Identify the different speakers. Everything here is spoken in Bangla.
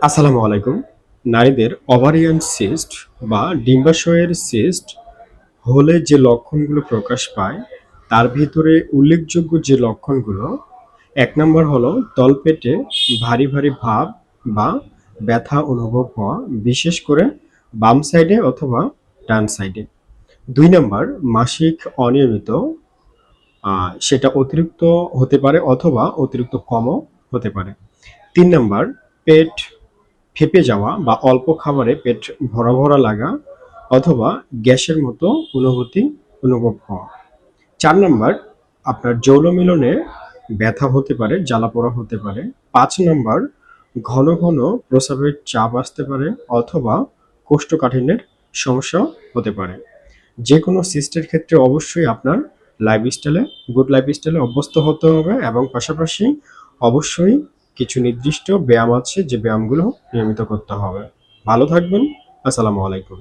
Speaker 1: আসসালামু আলাইকুম। নারীদের ওভারিয়ান সিস্ট বা ডিম্বাশয়ের সিস্ট হলে যে লক্ষণগুলো প্রকাশ পায় তার ভিতরে উল্লেখযোগ্য যে লক্ষণগুলো, ১ নাম্বার হলো তলপেটে ভারী ভারী ভাব বা ব্যথা অনুভব হওয়া, বিশেষ করে বাম সাইডে অথবা ডান সাইডে। ২ নাম্বার মাসিক অনিয়মিত, সেটা অতিরিক্ত হতে পারে অথবা অতিরিক্ত কমও হতে পারে। ৩ নাম্বার পেট ফেঁপে যাওয়া বা অল্প খাবারে পেট ভরা ভরা লাগা অথবা গ্যাসের মতো অনুভব হওয়া। ৪ নাম্বার আপনার যৌন মিলনে ব্যথা হতে পারে, জ্বালাপোড়া হতে পারে। ৫ নাম্বার ঘন ঘন প্রস্রাবের চাপ আসতে পারে অথবা কোষ্ঠকাঠিন্যের সমস্যা হতে পারে। যে কোনো সিস্টের ক্ষেত্রে অবশ্যই আপনার গুড লাইফস্টাইলে অভ্যস্ত হতে হবে এবং পাশাপাশি অবশ্যই কিছু নির্দিষ্ট ব্যায়াম আছে যে ব্যায়ামগুলো নিয়মিত করতে হবে। ভালো থাকবেন। আসসালামু আলাইকুম।